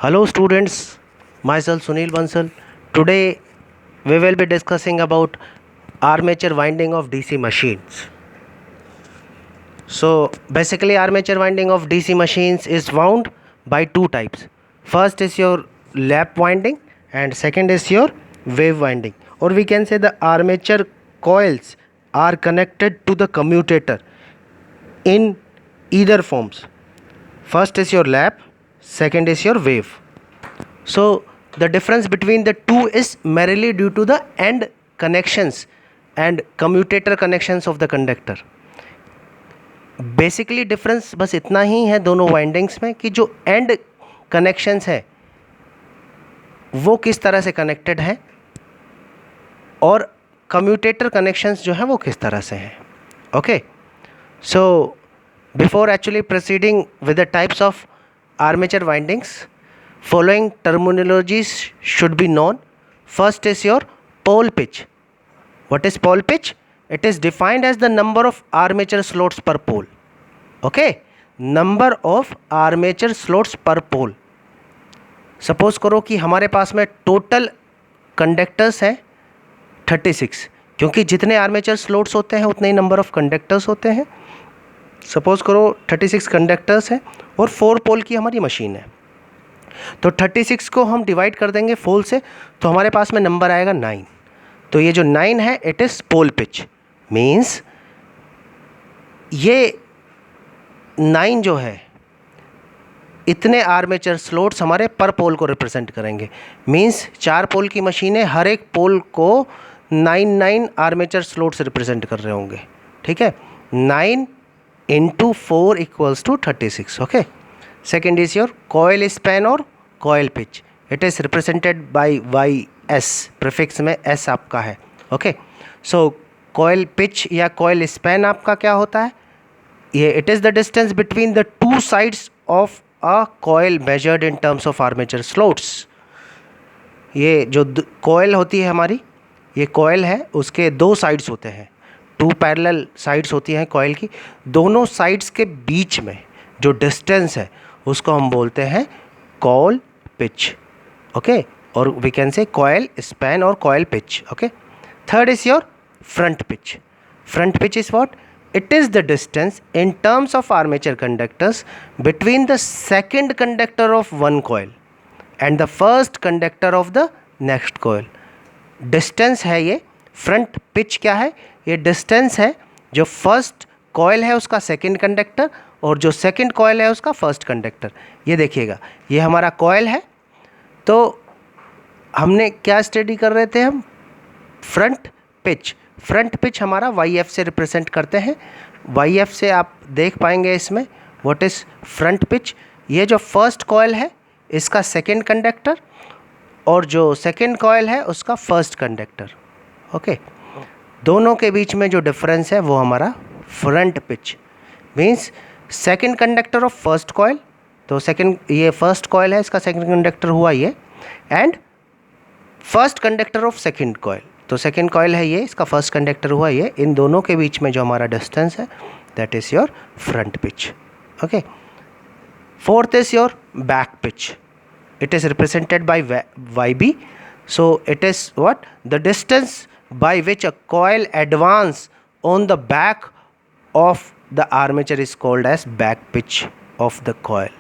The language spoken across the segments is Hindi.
Hello students, myself Sunil Bansal. Today we will be discussing about armature winding of DC machines. So basically armature winding of DC machines is wound by two types. First is your lap winding and second is your wave winding, or we can say the armature coils are connected to the commutator in either forms. First is your lap, second is your wave. So the difference between the two is merely due to the end connections and commutator connections of the conductor. Basically difference बस इतना ही है दोनों वाइंडिंग्स में कि जो एंड कनेक्शंस है वो किस तरह से कनेक्टेड है और कम्यूटेटर कनेक्शंस जो है वो किस तरह से हैं. Okay, so before actually proceeding with the types of armature windings, following terminologies should be known. First is your pole pitch. What is pole pitch? It is defined as the number of armature slots per pole. Okay, number of armature slots per pole. Suppose करो कि हमारे पास में टोटल कंडक्टर्स हैं 36, क्योंकि जितने आर्मेचर स्लोट्स होते हैं उतने ही नंबर ऑफ कंडक्टर्स होते हैं. सपोज करो 36 कंडक्टर्स हैं और 4 पोल की हमारी मशीन है, तो 36 को हम डिवाइड कर देंगे 4 से, तो हमारे पास में नंबर आएगा 9. तो ये जो 9 है it is pole pitch. Means ये 9 जो है इतने आर्मेचर स्लोट्स हमारे पर पोल को रिप्रेजेंट करेंगे. मीन्स 4 पोल की मशीन है, हर एक पोल को 9 आर्मेचर स्लोट्स रिप्रेजेंट कर रहे होंगे. ठीक है, 9 × 4 = 36. Okay. Second is your coil span or coil pitch. It is represented by YS. Prefix में S आपका है. ओके, सो coil pitch या coil span आपका क्या होता है? ये it is the distance between the two sides of a coil measured in terms of armature slots. ये जो coil होती है हमारी, ये coil है, उसके 2 sides होते हैं, 2 पैरेलल sides होती हैं coil की. दोनों sides के बीच में जो डिस्टेंस है उसको हम बोलते हैं कॉल पिच. ओके, और we can say coil span और coil pitch. Okay. Third is your front pitch. Front pitch is what? It is the distance in terms of armature conductors between the second conductor of one coil and the first conductor of the next coil. Distance है ये. फ्रंट पिच क्या है? ये डिस्टेंस है जो फर्स्ट कॉयल है उसका सेकेंड कंडक्टर और जो सेकंड कॉयल है उसका फर्स्ट कंडक्टर. ये देखिएगा, ये हमारा कॉयल है. तो हमने क्या स्टडी कर रहे थे हम? Front pitch. फ्रंट पिच हमारा YF से रिप्रेजेंट करते हैं. YF से आप देख पाएंगे इसमें व्हाट इज़ फ्रंट पिच. ये जो फर्स्ट कॉयल है इसका सेकंड कंडक्टर और जो सेकंड कॉयल है उसका फर्स्ट कंडक्टर. ओके, दोनों के बीच में जो डिफरेंस है वो हमारा front pitch. Means second conductor of first coil, तो सेकेंड, ये फर्स्ट कॉयल है, इसका सेकेंड कंडक्टर हुआ ये, and first conductor of second coil, तो सेकेंड कॉयल है ये, इसका फर्स्ट कंडक्टर हुआ ये. इन दोनों के बीच में जो हमारा डिस्टेंस है that is your front pitch. Okay. Fourth is your back pitch. It is represented by YB. So it is what? The distance by which a coil advance on the back of the armature is called as back pitch of the coil.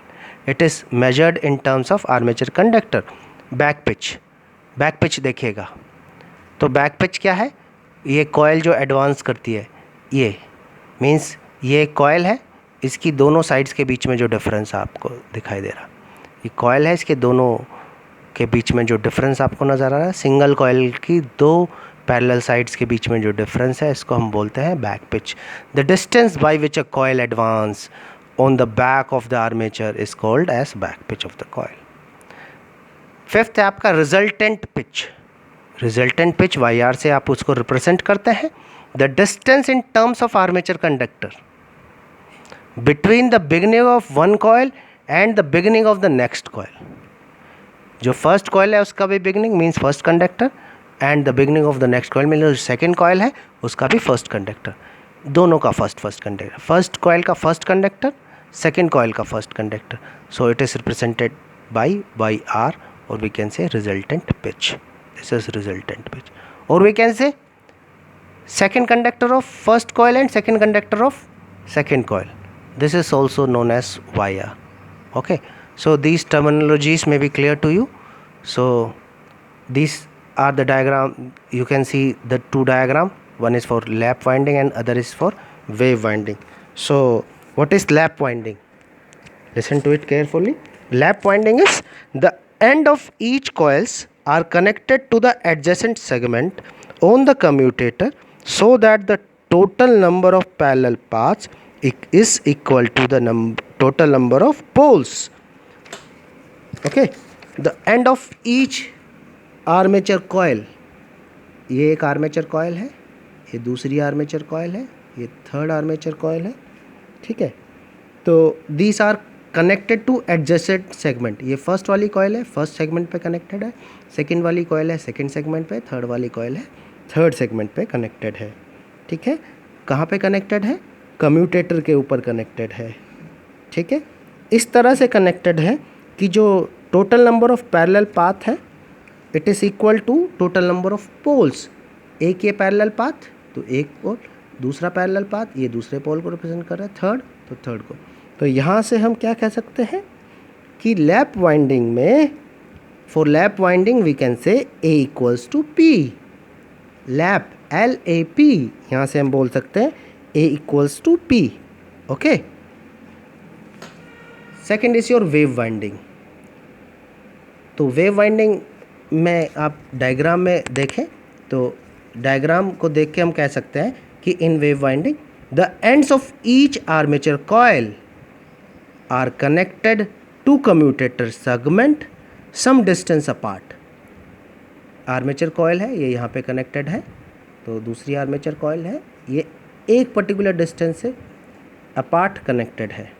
It is measured in terms of armature conductor. Back pitch. Back pitch देखिएगा, तो back pitch क्या है? ये coil जो advance करती है, ये means ये coil है, इसकी दोनों sides के बीच में जो difference आपको दिखाई दे रहा, ये coil है, इसके दोनों के बीच में जो difference आपको नज़र आ रहा है, सिंगल coil की 2 पैरेलल साइड्स के बीच में जो डिफरेंस है इसको हम बोलते हैं back pitch. The distance by which a coil advance on the back of the armature is called as back pitch of the coil. Fifth है आपका resultant pitch. Resultant pitch YR से आप उसको रिप्रेजेंट करते हैं. The distance in terms of armature conductor between the beginning of one coil and the beginning of the next coil. जो फर्स्ट कॉयल है उसका भी beginning means first conductor, and the beginning of the next coil में जो सेकेंड कॉयल है उसका भी फर्स्ट कंडक्टर. दोनों का फर्स्ट कंडक्टर, फर्स्ट कॉयल का फर्स्ट कंडक्टर, सेकेंड कॉयल का first conductor. So it is represented by R, or we can say resultant pitch. This is resultant pitch. Or we can say second conductor of first coil and second conductor of second coil. This is also known as YR. Okay, so these terminologies may be clear to you. So these are the diagram. You can see the two diagram. One is for lap winding and other is for wave winding. So what is lap winding? Listen to it carefully. Lap winding is the end of each coils are connected to the adjacent segment on the commutator so that the total number of parallel paths is equal to the total number of poles. Okay, the end of each armature coil, ये एक आर्मेचर कॉयल है, ये दूसरी आर्मेचर कॉयल है, ये थर्ड आर्मेचर कॉयल है, ठीक है. तो these are connected to adjacent segment. ये फर्स्ट वाली कॉयल है, फर्स्ट सेगमेंट पे कनेक्टेड है. सेकंड वाली कॉयल है, सेकंड सेगमेंट पे. थर्ड वाली कॉयल है, थर्ड सेगमेंट पे कनेक्टेड है. ठीक है, कहाँ पे कनेक्टेड है? कम्यूटेटर के ऊपर कनेक्टेड है. ठीक है, इस तरह से कनेक्टेड है कि जो total number of parallel path है it is equal to total number of poles. एक ये पैरेलल पाथ तो एक पोल, दूसरा पैरेलल पाथ ये दूसरे पोल को रिप्रेजेंट कर रहा है, थर्ड तो थर्ड को. तो यहाँ से हम क्या कह सकते हैं कि लैप वाइंडिंग में, for lap winding we can say A equals to P. Lap LAP, यहाँ से हम बोल सकते हैं A equals to P. Okay. Second is your wave winding. तो वेव वाइंडिंग में आप डायग्राम में देखें तो डायग्राम को देख के हम कह सकते हैं कि in wave winding the ends of each armature coil are connected to commutator segment some distance apart. Armature coil है, ये यहाँ पे कनेक्टेड है, तो दूसरी आर्मेचर कॉयल है, ये एक पर्टिकुलर डिस्टेंस से अपार्ट कनेक्टेड है.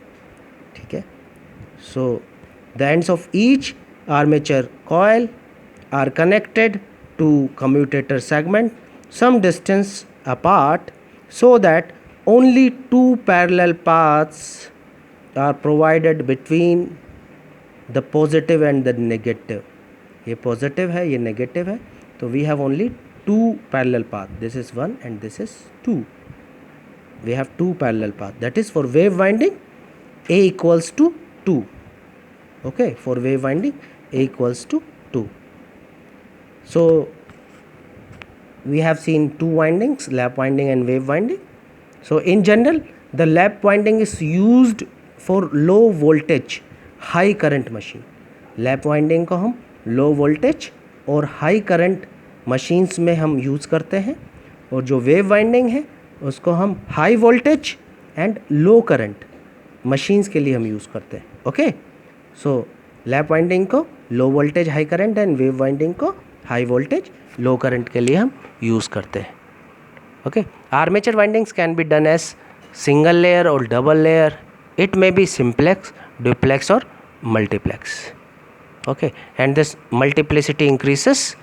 ठीक है, so the ends of each armature coil are connected to commutator segment some distance apart so that only two parallel paths are provided between the positive and the negative. ये positive है, ये negative है, तो we have only two parallel path. This is 1 and this is 2. We have two parallel path. That is for wave winding A equals to 2. Okay, for wave winding A equals to 2. So we have seen two windings, lap winding and wave winding. So in general the lap winding is used for low voltage high current machine. lap winding को हम low voltage और high current machines में हम यूज़ करते हैं, और जो wave winding है उसको हम high voltage and low current machines के लिए हम यूज़ करते हैं. ओके, सो lap winding को low voltage high current and wave winding को हाई वोल्टेज लो करंट के लिए हम यूज़ करते हैं. Okay, armature windings can be done as single layer और double layer. It may be simplex, duplex और multiplex. Okay, and this multiplicity increases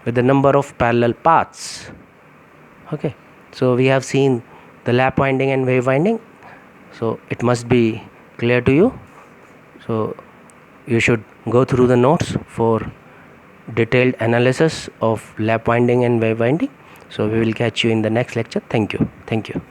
with the number of parallel paths. Okay, so we have seen the lap winding and wave winding, so it must be clear to you. So you should go through the notes for detailed analysis of lap winding and wave winding. So we will catch you in the next lecture. Thank you.